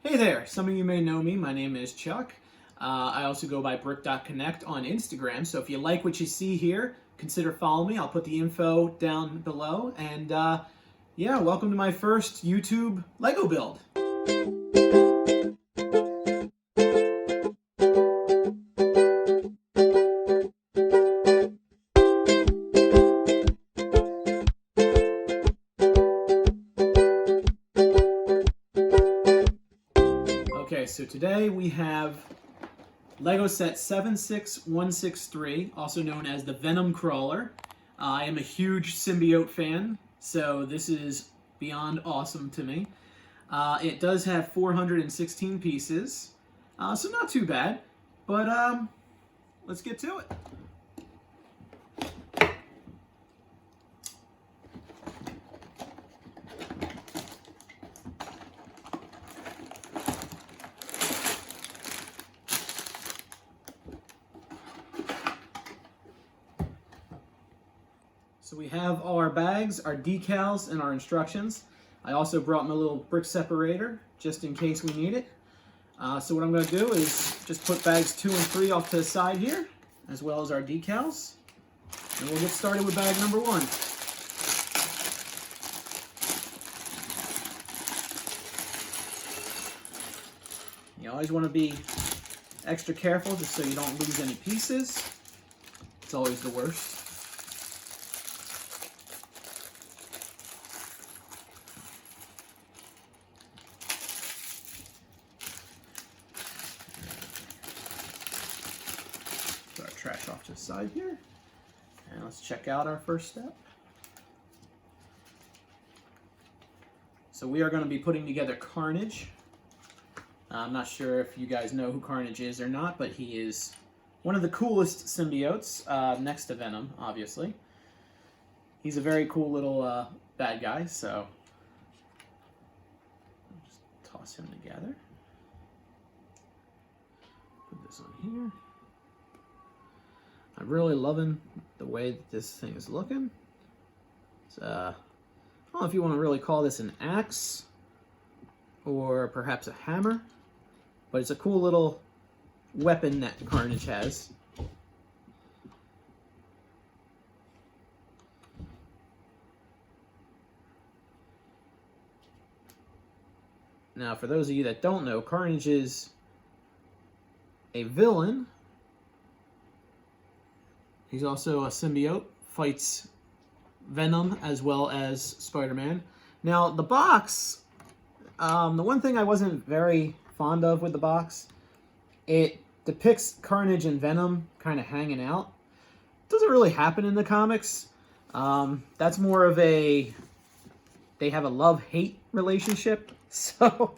Hey there, some of you may know me. My name is Chuck. I also go by brick.connect on Instagram, so if you like what you see here, consider following me. I'll put the info down below. And yeah, welcome to my first YouTube Lego build. Okay, so today we have Lego set 76163, also known as the Venom Crawler. I am a huge symbiote fan, so this is beyond awesome to me. It does have 416 pieces, so not too bad, but let's get to it. So we have all our bags, our decals, and our instructions. I also brought my little brick separator, just in case we need it. So what I'm going to do is just put bags 2 and 3 off to the side here, as well as our decals. And we'll get started with bag number 1. You always want to be extra careful just so you don't lose any pieces. It's always the worst. Put our trash off to the side here. And let's check out our first step. So we are going to be putting together Carnage. I'm not sure if you guys know who Carnage is or not, but he is one of the coolest symbiotes, next to Venom, obviously. He's a very cool little bad guy, so I'll just toss him together. Put this on here. I'm really loving the way that this thing is looking. It's, I don't know if you want to really call this an axe or perhaps a hammer, but it's a cool little weapon that Carnage has. Now, for those of you that don't know, Carnage is a villain. He's also a symbiote, fights Venom as well as Spider-Man. Now, the box, the one thing I wasn't very fond of with the box, it depicts Carnage and Venom kind of hanging out. It doesn't really happen in the comics. That's more of a, they have a love-hate relationship, so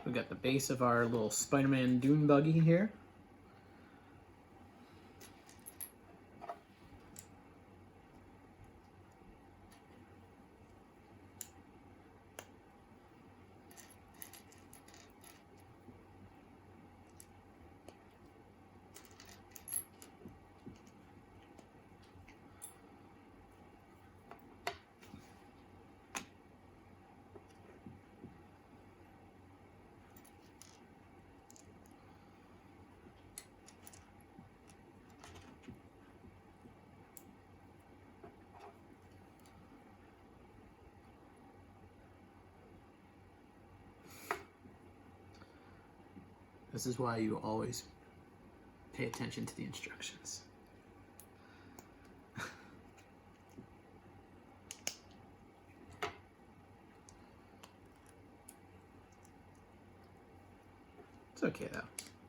we got the base of our little Spider-Man dune buggy here. This is why you always pay attention to the instructions. It's okay though.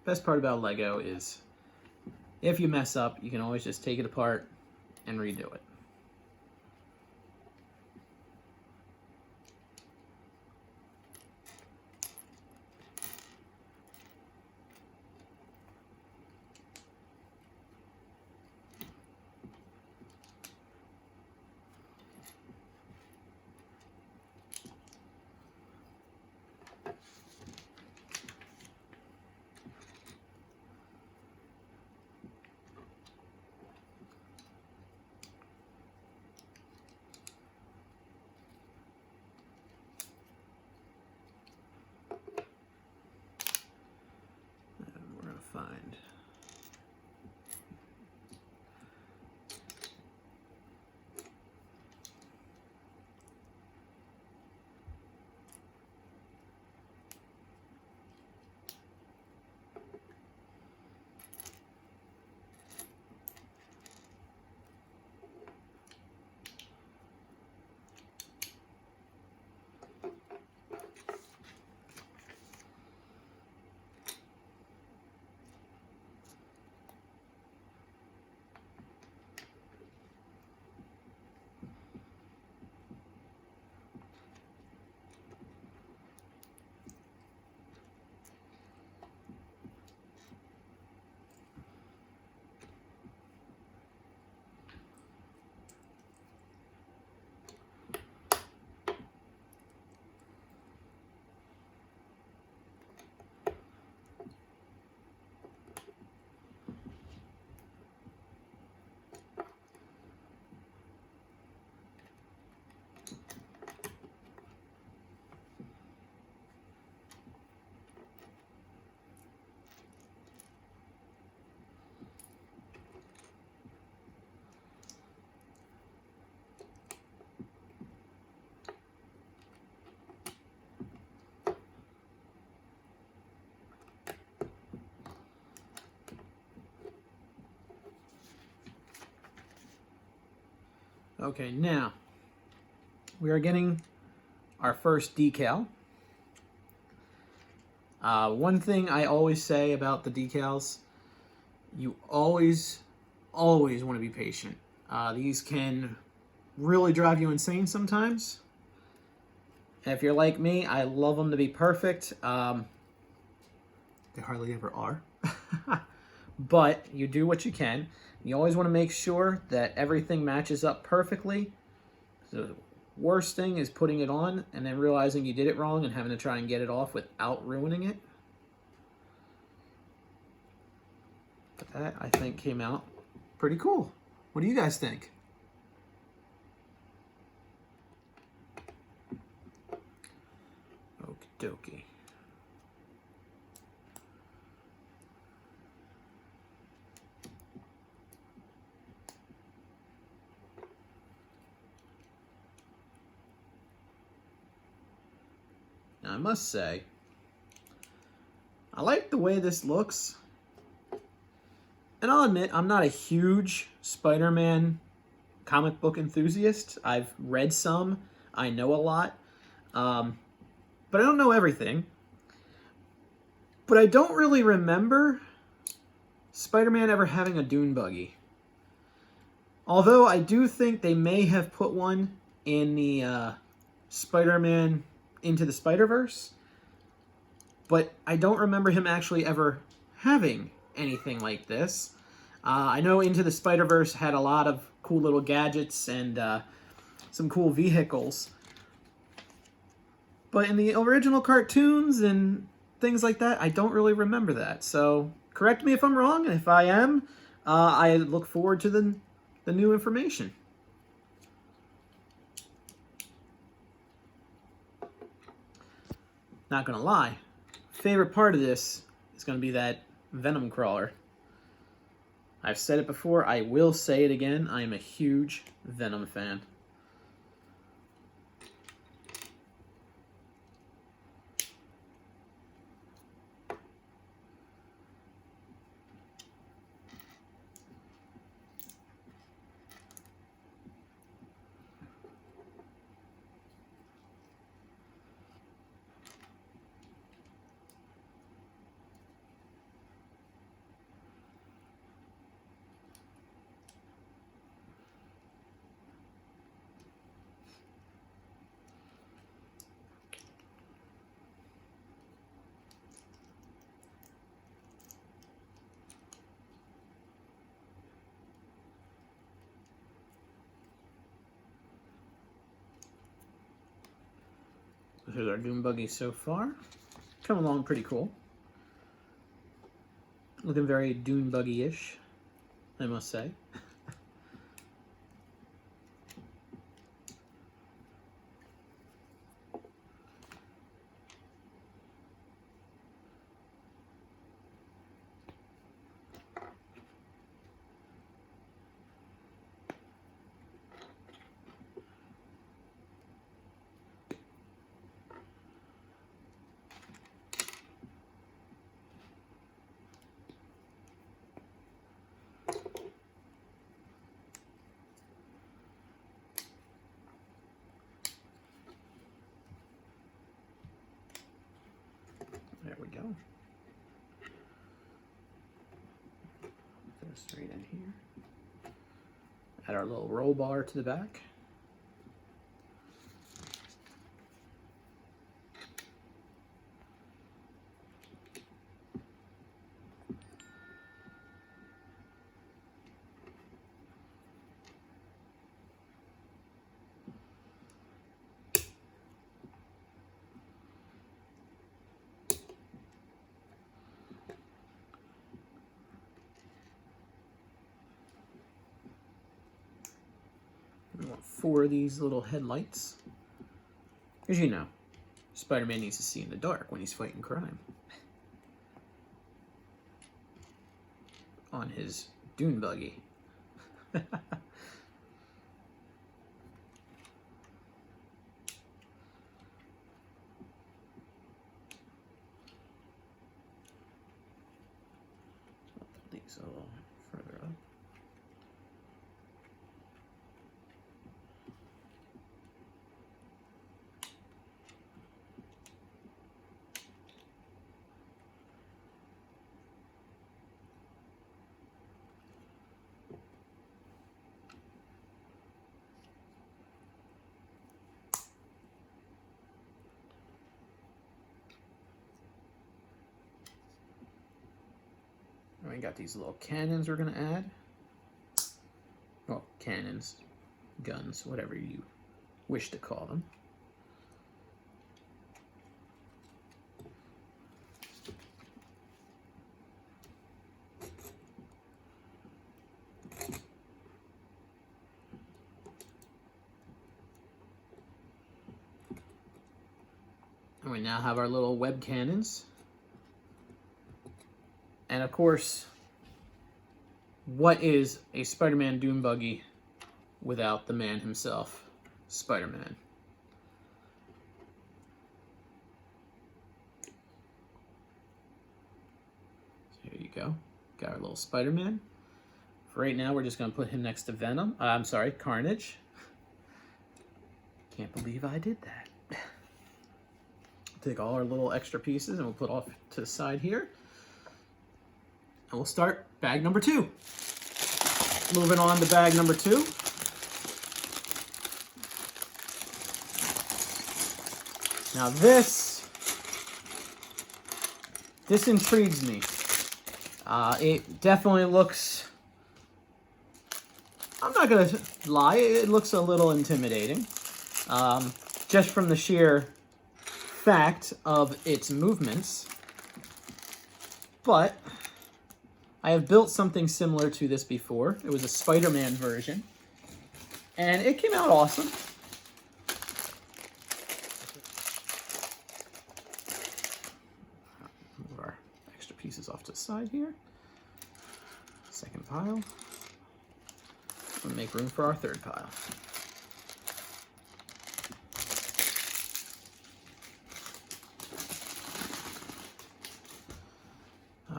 Best part about Lego is if you mess up, you can always just take it apart and redo it. Find. Okay, now we are getting our first decal. One thing I always say about the decals, you always want to be patient. These can really drive you insane sometimes. And if you're like me, I love them to be perfect. They hardly ever are. But you do what you can. You always want to make sure that everything matches up perfectly. The worst thing is putting it on and then realizing you did it wrong and having to try and get it off without ruining it. But that, I think, came out pretty cool. What do you guys think? Okie dokie. Now, I must say, I like the way this looks. And I'll admit, I'm not a huge Spider-Man comic book enthusiast. I've read some. I know a lot. But I don't know everything. But I don't really remember Spider-Man ever having a dune buggy. Although I do think they may have put one in the Spider-Man Into the Spider-Verse. But I don't remember him actually ever having anything like this. I know Into the Spider-Verse had a lot of cool little gadgets and some cool vehicles. But in the original cartoons and things like that, I don't really remember that. So correct me if I'm wrong, and if I am, I look forward to the new information. Not gonna lie, favorite part of this is gonna be that Venom crawler. I've said it before, I will say it again, I am a huge Venom fan. Here's our Doom buggy so far. Coming along pretty cool. Looking very Doom buggy-ish, I must say. There we go. Go straight in here. Add our little roll bar to the back. We want 4 of these little headlights. As you know, Spider-Man needs to see in the dark when he's fighting crime. On his dune buggy. These a little further up. We got these little cannons we're gonna add. Well, cannons, guns, whatever you wish to call them. And we now have our little web cannons. And of course, what is a Spider-Man Doom buggy without the man himself, Spider-Man? So here you go. Got our little Spider-Man. For right now, we're just going to put him next to Venom. I'm sorry, Carnage. Can't believe I did that. Take all our little extra pieces and we'll put off to the side here. And we'll start bag number 2. Moving on to bag number 2. Now this intrigues me. It definitely looks, I'm not gonna lie, it looks a little intimidating. Just from the sheer fact of its movements. But I have built something similar to this before. It was a Spider-Man version, and it came out awesome. Move our extra pieces off to the side here. Second pile. We'll make room for our third pile.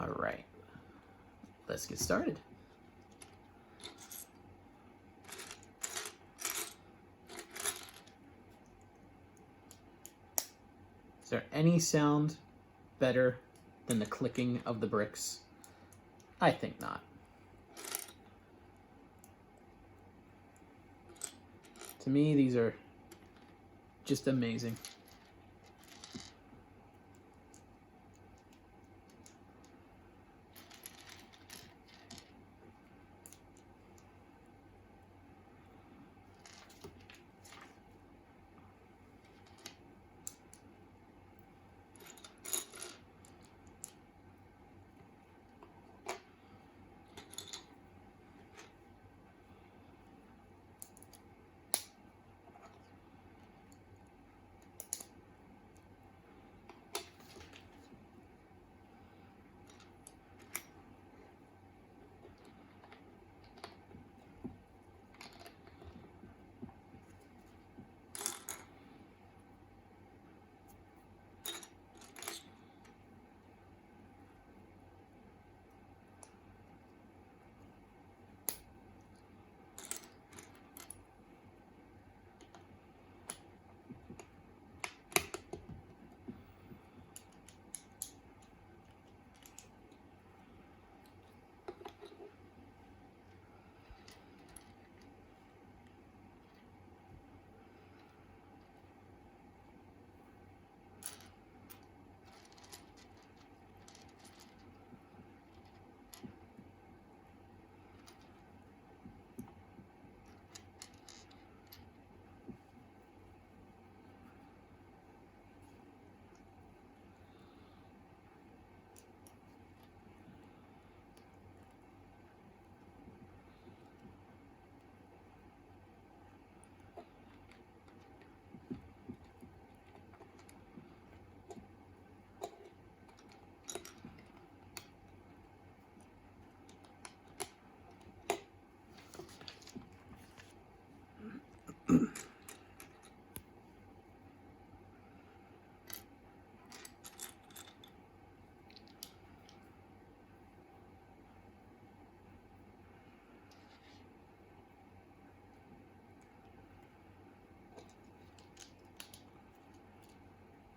All right. Let's get started. Is there any sound better than the clicking of the bricks? I think not. To me, these are just amazing.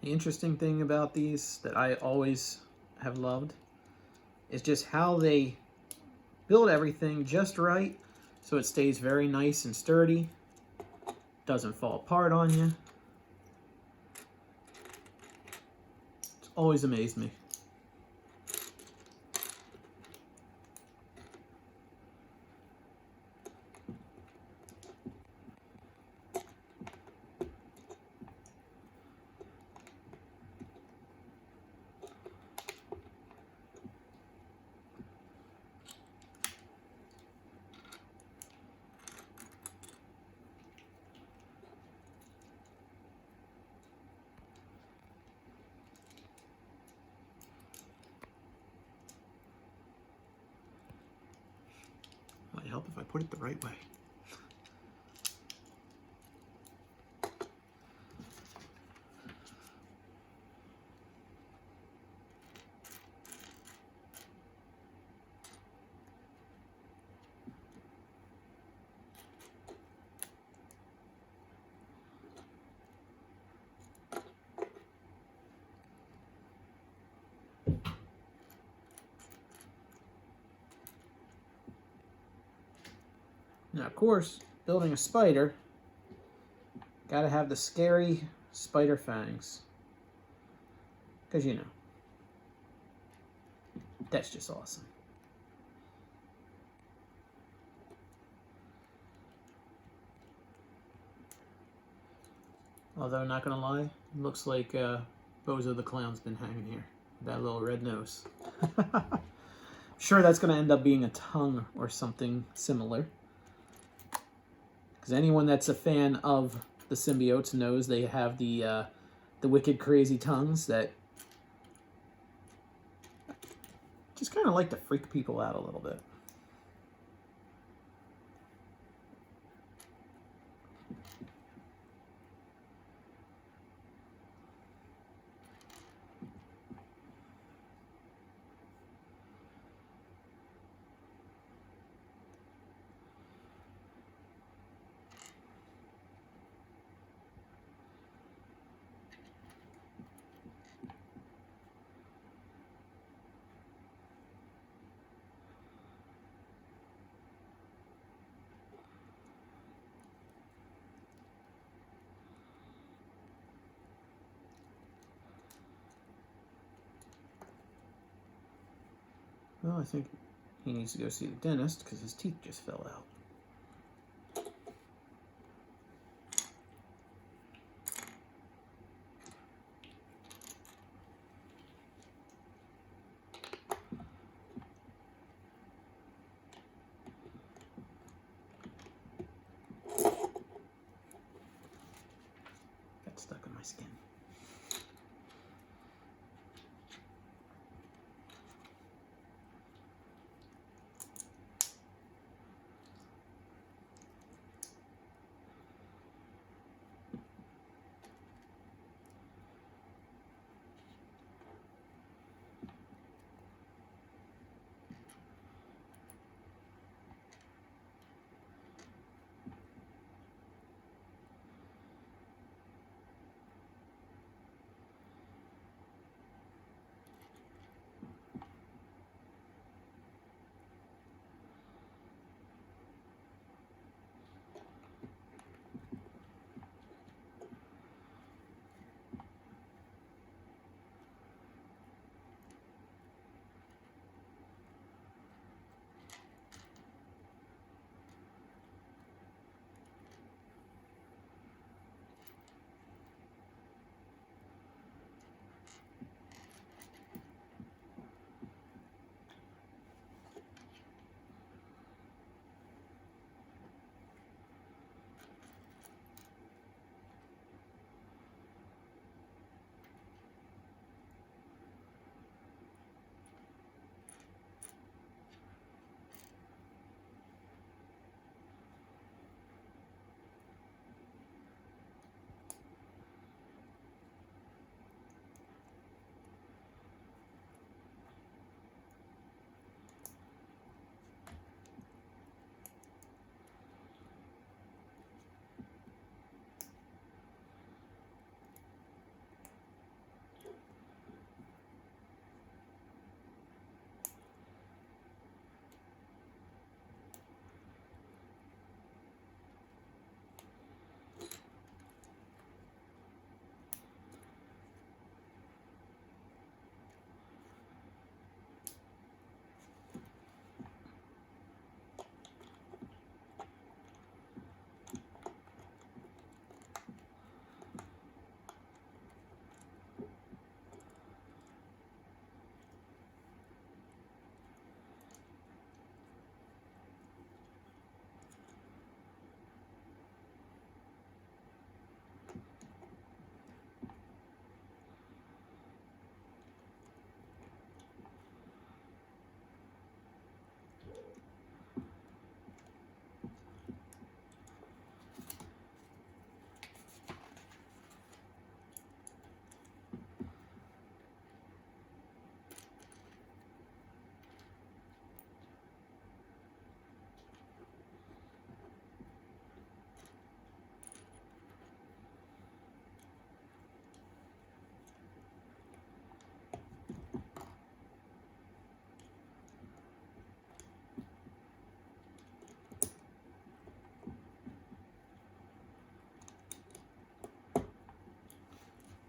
The interesting thing about these that I always have loved is just how they build everything just right so it stays very nice and sturdy, doesn't fall apart on you. It's always amazed me. Might help if I put it the right way. Now, of course, building a spider, gotta have the scary spider fangs. Because, you know, that's just awesome. Although, not gonna lie, looks like Bozo the Clown's been hanging here. That little red nose. Sure, that's gonna end up being a tongue or something similar. Because anyone that's a fan of the symbiotes knows they have the wicked crazy tongues that just kind of like to freak people out a little bit. Well, I think he needs to go see the dentist because his teeth just fell out. Got stuck in my skin.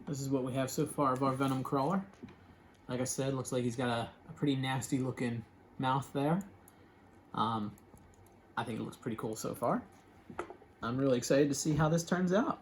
this is what we have so far of our Venom crawler. Like I said, looks like he's got a pretty nasty looking mouth there. I think it looks pretty cool so far. I'm really excited to see how this turns out.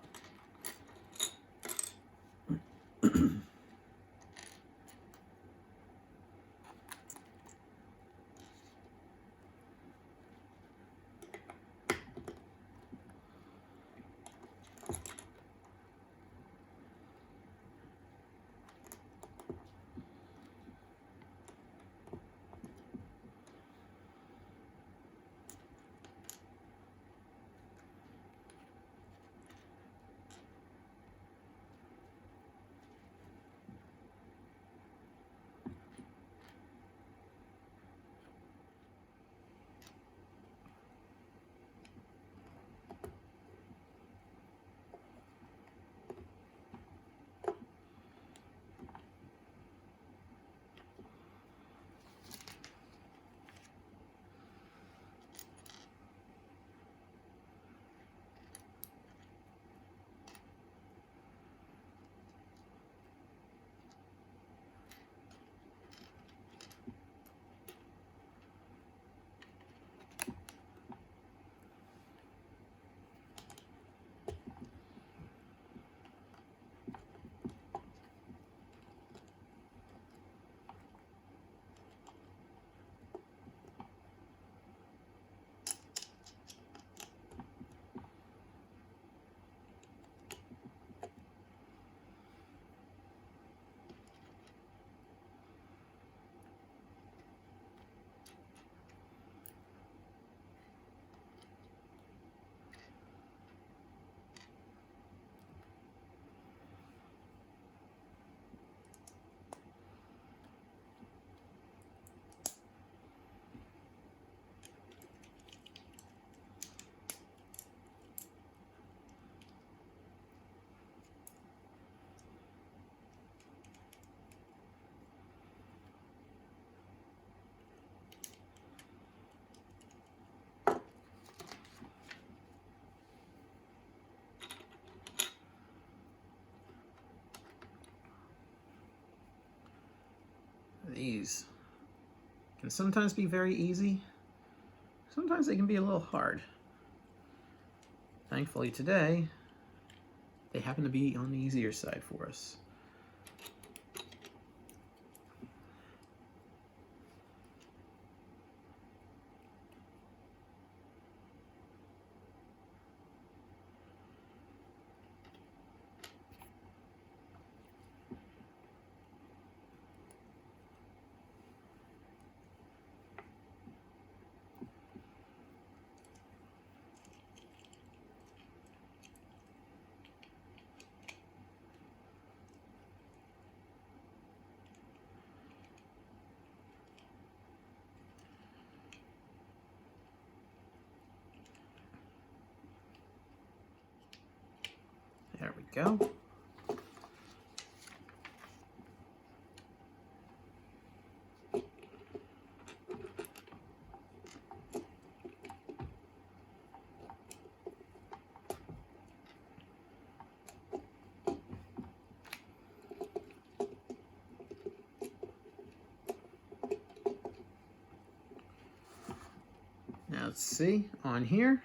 These can sometimes be very easy. Sometimes they can be a little hard. Thankfully today, they happen to be on the easier side for us. There we go. Now let's see, on here,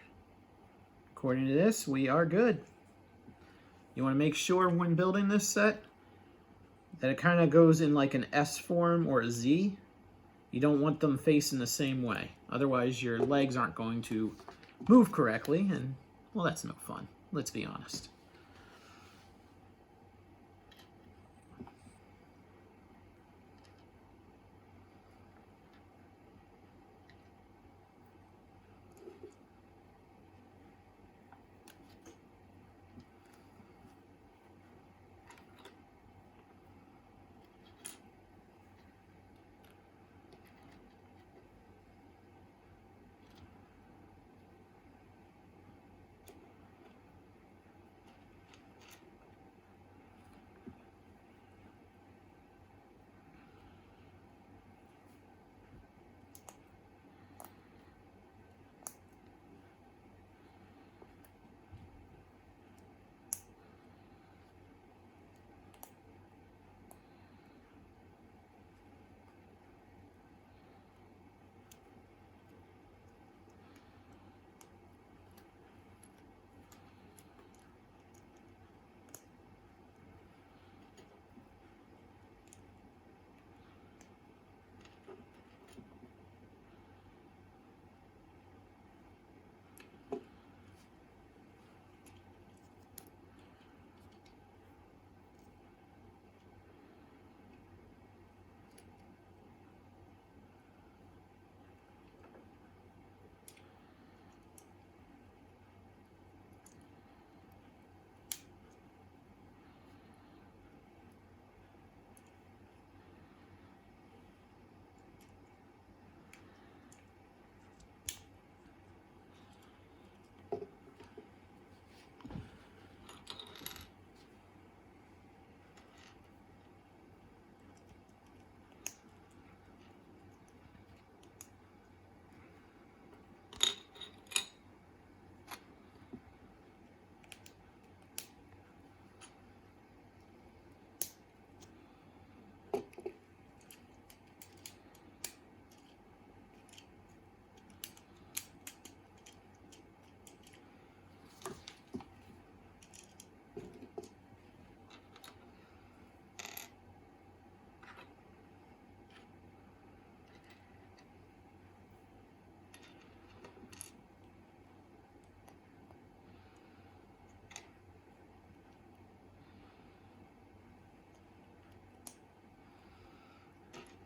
according to this, we are good. You want to make sure when building this set that it kind of goes in like an S form or a Z. You don't want them facing the same way. Otherwise your legs aren't going to move correctly, and well, that's no fun. Let's be honest.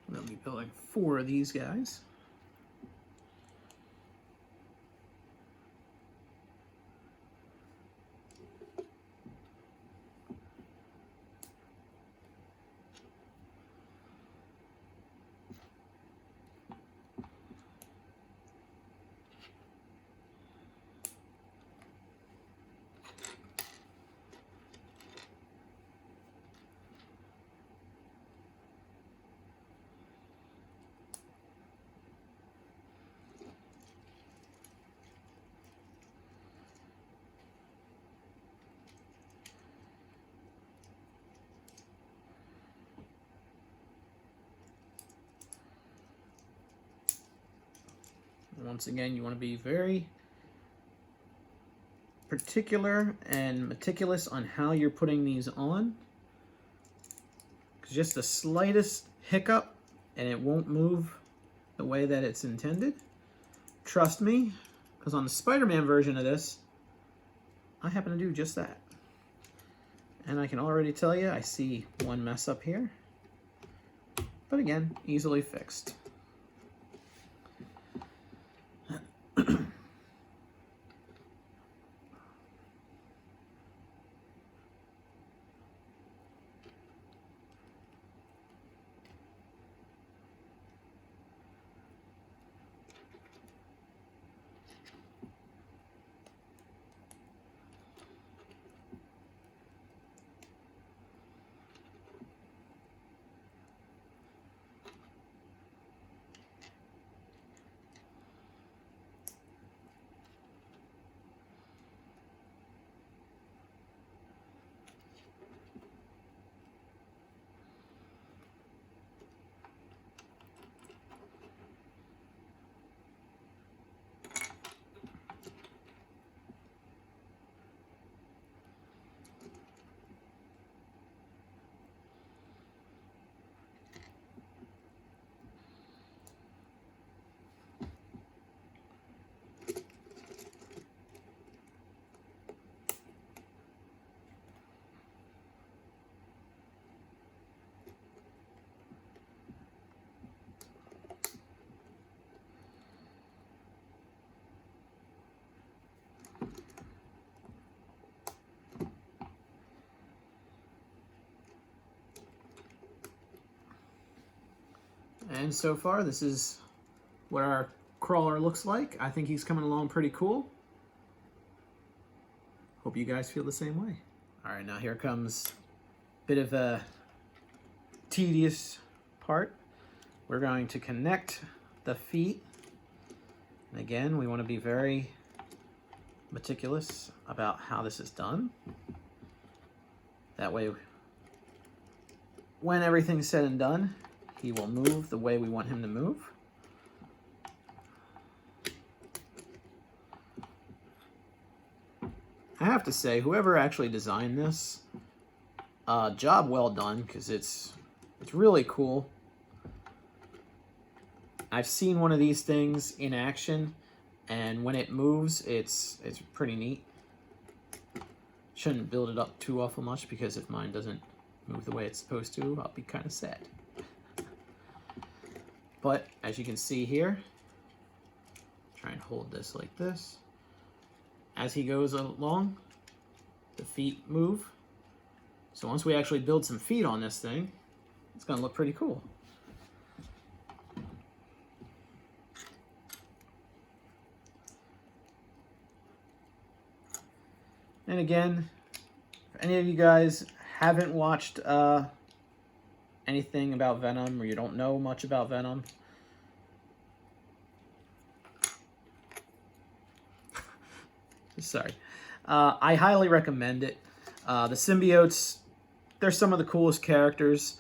We'll be building 4 of these guys. Once again, you want to be very particular and meticulous on how you're putting these on. Because just the slightest hiccup and it won't move the way that it's intended. Trust me, because on the Spider-Man version of this, I happen to do just that. And I can already tell you, I see one mess up here. But again, easily fixed. And so far, this is what our crawler looks like. I think he's coming along pretty cool. Hope you guys feel the same way. All right, now here comes a bit of a tedious part. We're going to connect the feet. And again, we want to be very meticulous about how this is done. That way, when everything's said and done, he will move the way we want him to move. I have to say, whoever actually designed this, job well done, because it's really cool. I've seen one of these things in action, and when it moves, it's pretty neat. Shouldn't build it up too awful much, because if mine doesn't move the way it's supposed to, I'll be kind of sad. But as you can see here, try and hold this like this. As he goes along, the feet move. So once we actually build some feet on this thing, it's going to look pretty cool. And again, if any of you guys haven't watched anything about Venom, or you don't know much about Venom, sorry, I highly recommend it. The symbiotes, they're some of the coolest characters.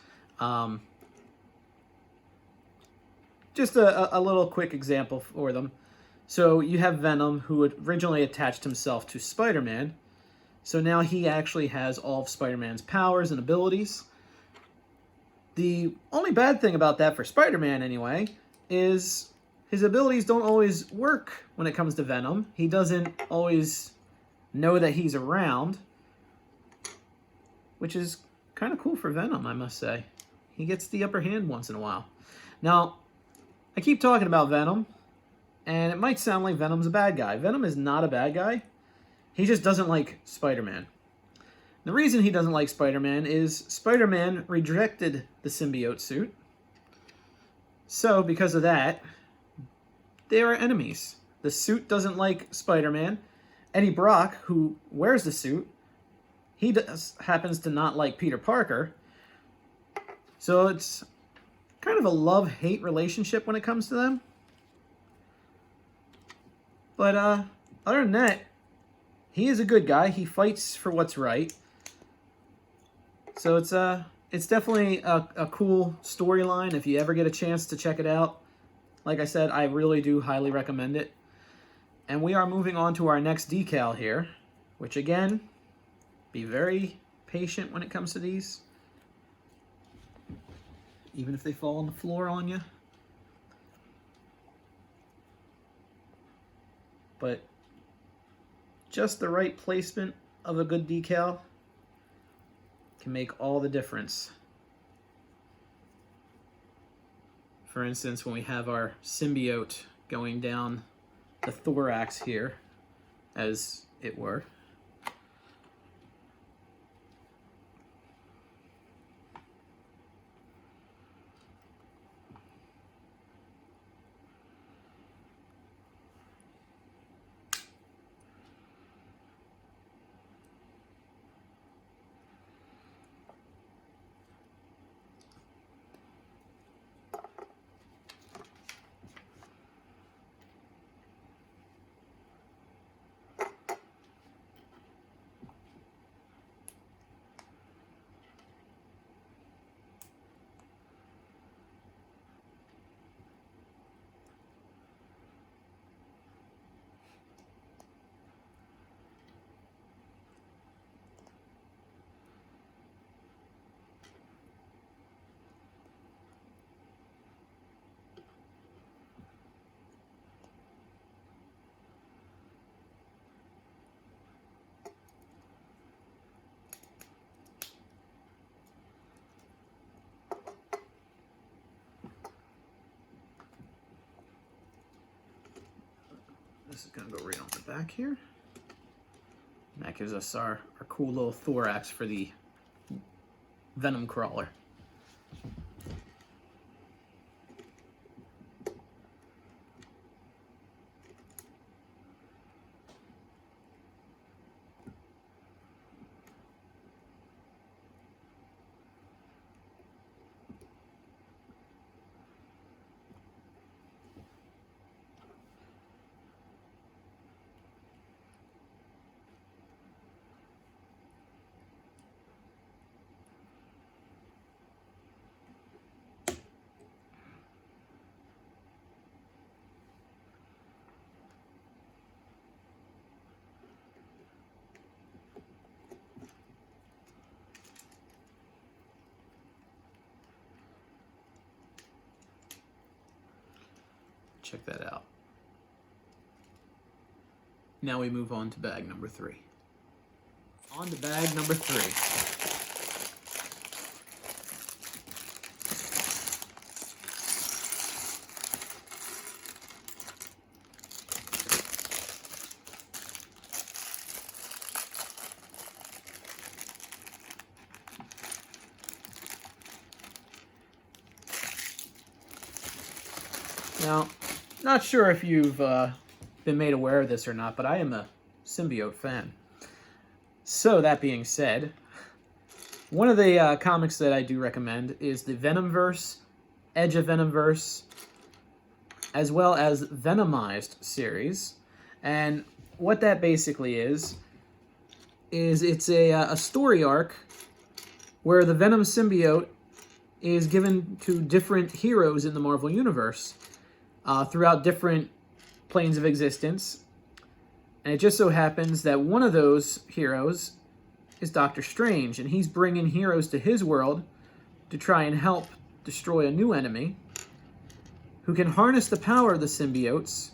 Just a little quick example for them. So you have Venom, who originally attached himself to Spider-Man. So now he actually has all of Spider-Man's powers and abilities. The only bad thing about that for Spider-Man, anyway, is his abilities don't always work when it comes to Venom. He doesn't always know that he's around, which is kind of cool for Venom, I must say. he gets the upper hand once in a while. Now, I keep talking about Venom, and it might sound like Venom's a bad guy. Venom is not a bad guy. He just doesn't like Spider-Man. The reason he doesn't like Spider-Man is Spider-Man rejected the symbiote suit. So, because of that, they are enemies. The suit doesn't like Spider-Man. Eddie Brock, who wears the suit, happens to not like Peter Parker. So it's kind of a love-hate relationship when it comes to them. But other than that, he is a good guy. He fights for what's right. So it's definitely a cool storyline if you ever get a chance to check it out. Like I said, I really do highly recommend it. And we are moving on to our next decal here, which again, be very patient when it comes to these. Even if they fall on the floor on you. But just the right placement of a good decal can make all the difference. For instance, when we have our symbiote going down the thorax here, as it were. This is going to go right on the back here. And that gives us our cool little thorax for the Venom crawler. Check that out. Now we move on to bag number 3. On to bag number 3. Now, not sure if you've been made aware of this or not, but I am a symbiote fan. So, that being said, one of the comics that I do recommend is the Venomverse, Edge of Venomverse, as well as Venomized series. And what that basically is it's a story arc where the Venom symbiote is given to different heroes in the Marvel Universe throughout different planes of existence. And it just so happens that one of those heroes is Doctor Strange, and he's bringing heroes to his world to try and help destroy a new enemy who can harness the power of the symbiotes.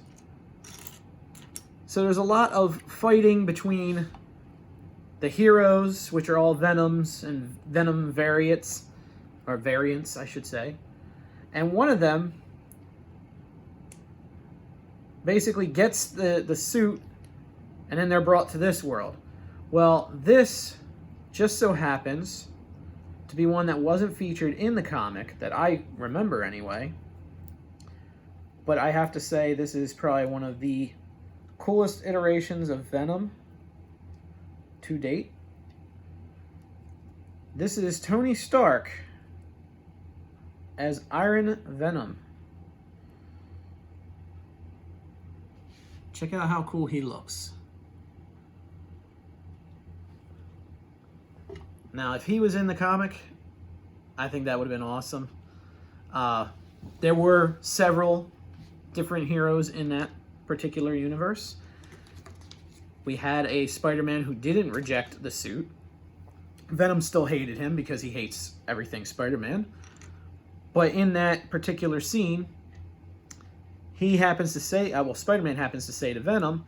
So there's a lot of fighting between the heroes, which are all Venoms and Venom variants, or variants, I should say. And one of them basically gets the suit, and then they're brought to this world. Well, this just so happens to be one that wasn't featured in the comic, that I remember anyway. But I have to say, this is probably one of the coolest iterations of Venom to date. This is Tony Stark as Iron Venom. Check out how cool he looks. Now, if he was in the comic, I think that would have been awesome. There were several different heroes in that particular universe. We had a Spider-Man who didn't reject the suit. Venom still hated him because he hates everything Spider-Man. But in that particular scene, he happens to say, Spider-Man happens to say to Venom,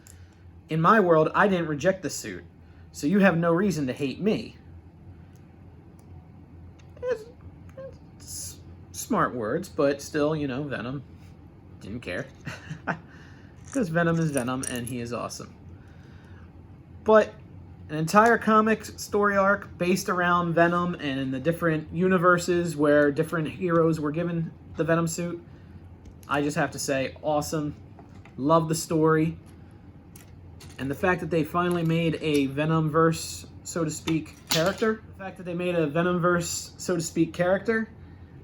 in my world, I didn't reject the suit, so you have no reason to hate me. It's smart words, but still, you know, Venom didn't care. Because Venom is Venom, and he is awesome. But an entire comic story arc based around Venom and the different universes where different heroes were given the Venom suit, I just have to say, awesome. Love the story. And the fact that they finally made a Venomverse, so to speak, character. The fact that they made a Venomverse, so to speak, character,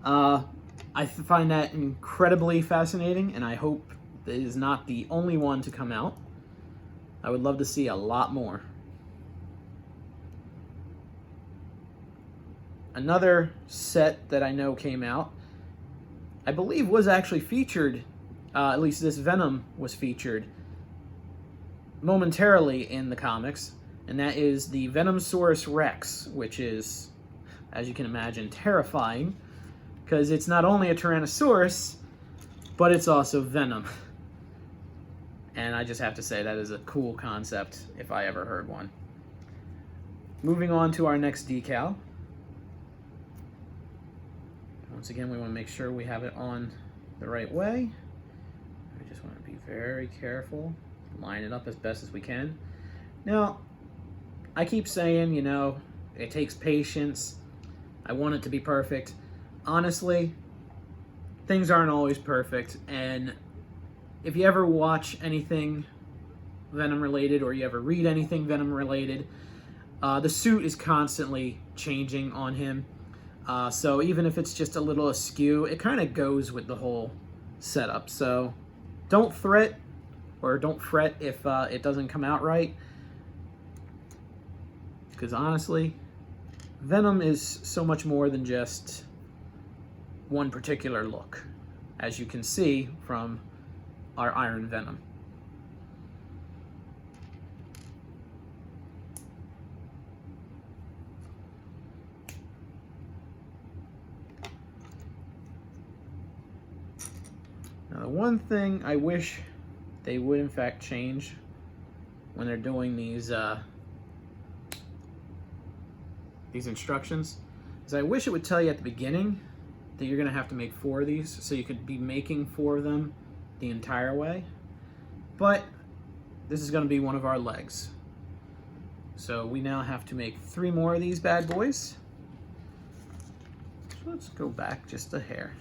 I find that incredibly fascinating, and I hope it is not the only one to come out. I would love to see a lot more. Another set that I know came out, I believe was actually featured, at least this Venom was featured momentarily in the comics, and that is the Venomsaurus Rex, which is, as you can imagine, terrifying, because it's not only a Tyrannosaurus, but it's also Venom. And I just have to say that is a cool concept if I ever heard one. Moving on to our next decal. Once again, we want to make sure we have it on the right way. I just want to be very careful, line it up as best as we can. Now, I keep saying, you know, it takes patience. I want it to be perfect. Honestly, things aren't always perfect, and if you ever watch anything Venom related or you ever read anything Venom related, the suit is constantly changing on him. So even if it's just a little askew, it kind of goes with the whole setup. So don't fret if it doesn't come out right. Because honestly, Venom is so much more than just one particular look, as you can see from our Iron Venom. Now, the one thing I wish they would in fact change when they're doing these instructions is I wish it would tell you at the beginning that you're going to have to make 4 of these, so you could be making 4 of them the entire way. But this is going to be one of our legs. So we now have to make 3 more of these bad boys. So let's go back just a hair.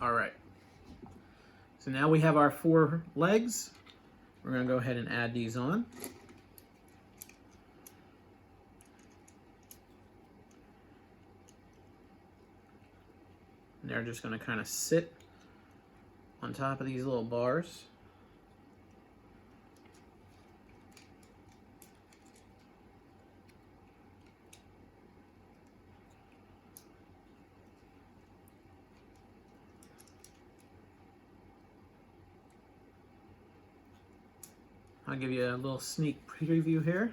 All right. So now we have our 4 legs. We're going to go ahead and add these on. And they're just going to kind of sit on top of these little bars. I'll give you a little sneak preview here,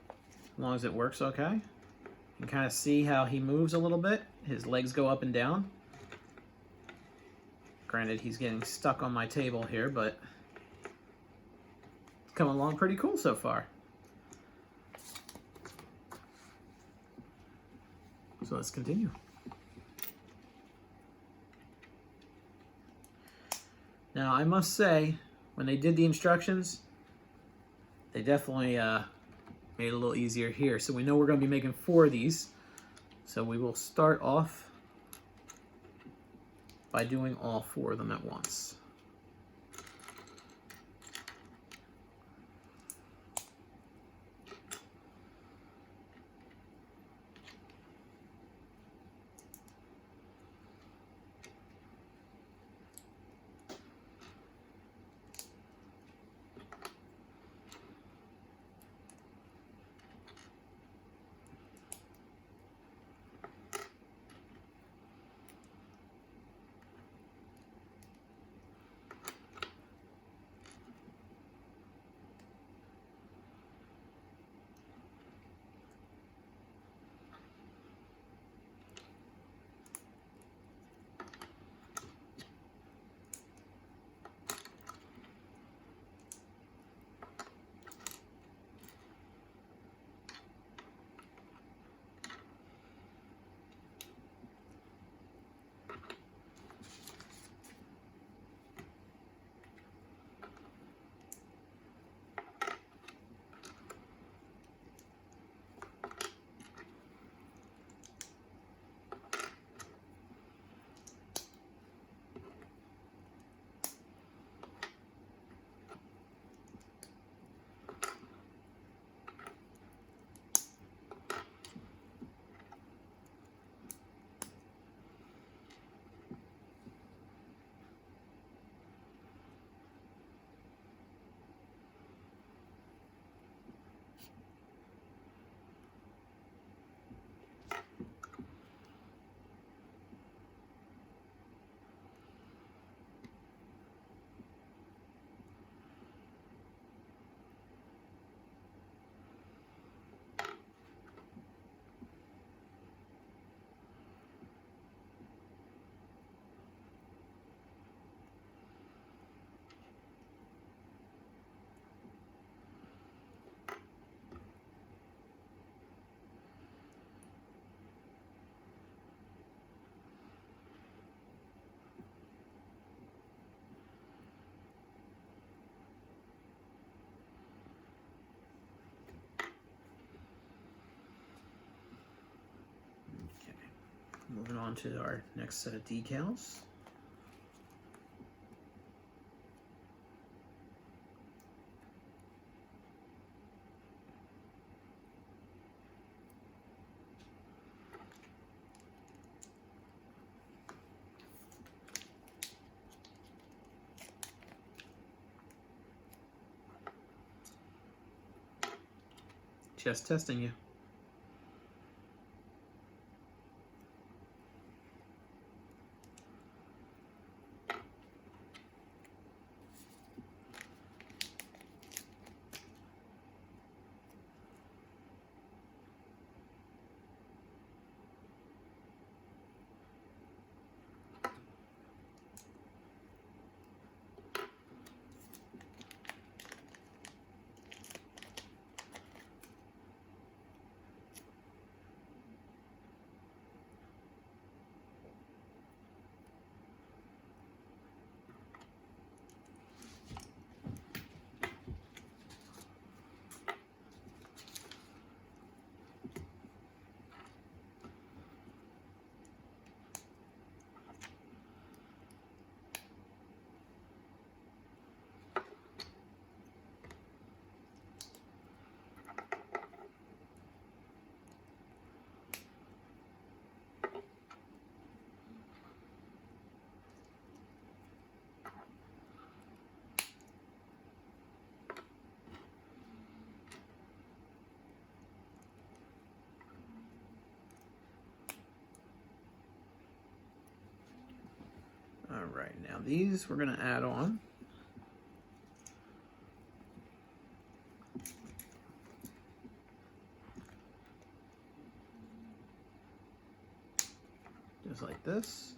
as long as it works okay. You can kind of see how he moves a little bit. His legs go up and down. Granted, he's getting stuck on my table here, but it's coming along pretty cool so far. So let's continue. Now, I must say, when they did the instructions, they definitely made it a little easier here. So we know we're going to be making 4 of these. So we will start off by doing all 4 of them at once. Moving on to our next set of decals. Just testing you. right, now these we're going to add on. Just like this.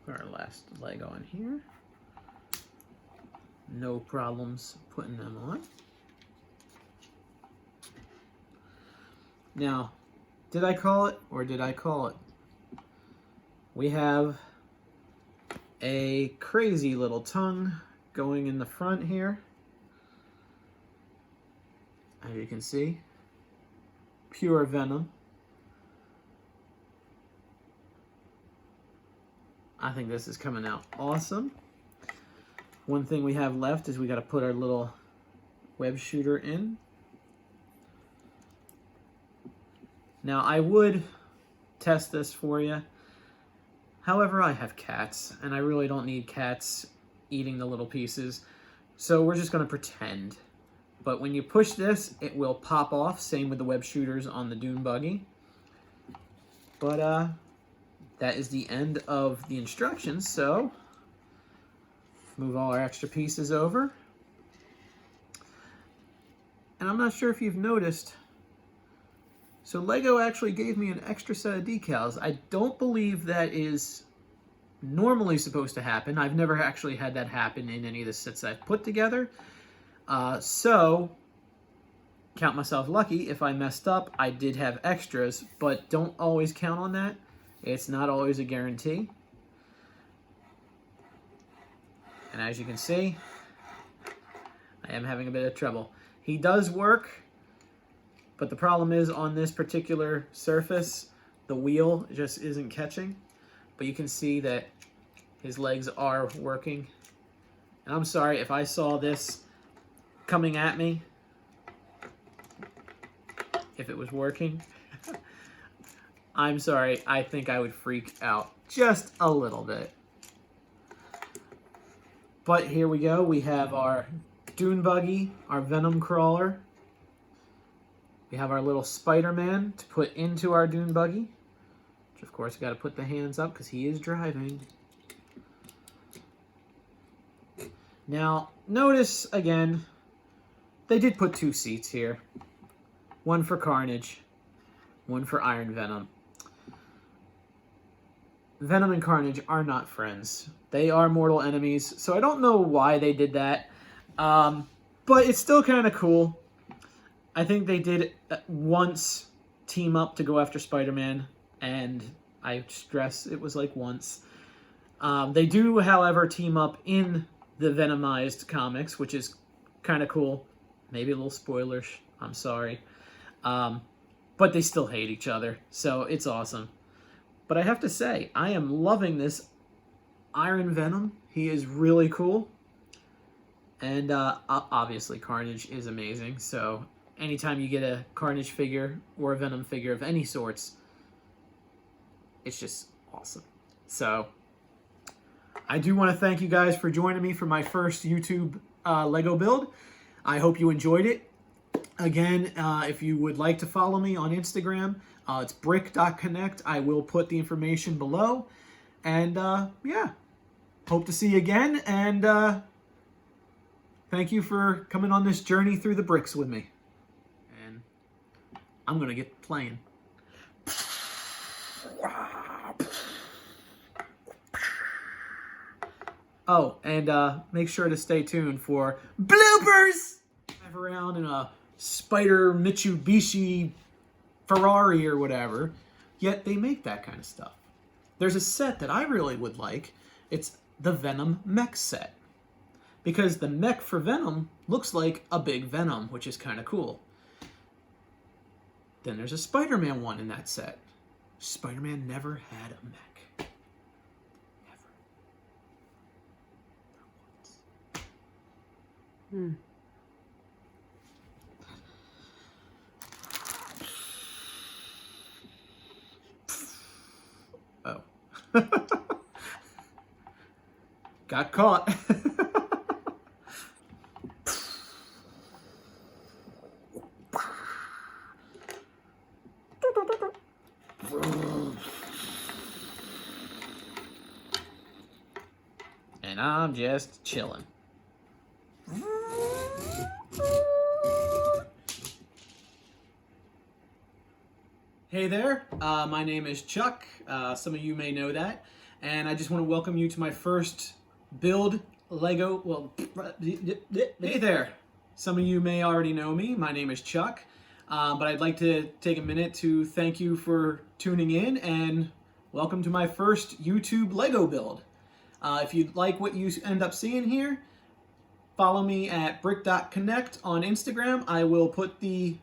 Put our last leg on here. No problems putting them on. Now, did I call it or did I call it? We have a crazy little tongue going in the front here. As you can see, pure Venom. I think this is coming out awesome. One thing we have left is we got to put our little web shooter in. Now I would test this for you. However, I have cats and I really don't need cats eating the little pieces. So we're just going to pretend. But when you push this, it will pop off. Same with the web shooters on the dune buggy. But that is the end of the instructions. So move all our extra pieces over. And I'm not sure if you've noticed, so Lego actually gave me an extra set of decals. I don't believe that is normally supposed to happen. I've never actually had that happen in any of the sets I've put together. So count myself lucky. If I messed up, I did have extras, but don't always count on that. It's not always a guarantee. And as you can see, I am having a bit of trouble. He does work, but the problem is on this particular surface, the wheel just isn't catching. But you can see that his legs are working. And I'm sorry if I saw this coming at me, if it was working. I'm sorry, I think I would freak out just a little bit. But here we go. We have our dune buggy, our Venom crawler. We have our little Spider-Man to put into our dune buggy. Which of course, we got to put the hands up because he is driving. Now, notice again, they did put 2 seats here. One for Carnage, one for Iron Venom. Venom and Carnage are not friends. They are mortal enemies, so I don't know why they did that. But it's still kind of cool. I think they did once team up to go after Spider-Man, and I stress it was like once. They do, however, team up in the Venomized comics, which is kind of cool. Maybe a little spoilers, I'm sorry. But they still hate each other, so it's awesome. But I have to say, I am loving this Iron Venom. He is really cool. And obviously Carnage is amazing. So anytime you get a Carnage figure or a Venom figure of any sorts, it's just awesome. So I do want to thank you guys for joining me for my first YouTube Lego build. I hope you enjoyed it. Again, if you would like to follow me on Instagram, it's brick.connect. I will put the information below. And yeah, hope to see you again. And thank you for coming on this journey through the bricks with me. And I'm going to get playing. Oh, and make sure to stay tuned for bloopers! Drive around in a Spider Mitsubishi Ferrari or whatever, yet they make that kind of stuff. There's a set that I really would like. It's the Venom mech set. Because the mech for Venom looks like a big Venom, which is kind of cool. Then there's a Spider-Man one in that set. Spider-Man never had a mech. Never. Oh. Got caught. And I'm just chilling. Hey there, my name is Chuck. Some of you may know that. And I just want to welcome you to my first build Lego. Well, hey there. Some of you may already know me. My name is Chuck. But I'd like to take a minute to thank you for tuning in and welcome to my first YouTube Lego build. If you like what you end up seeing here, follow me at brick.connect on Instagram. I will put the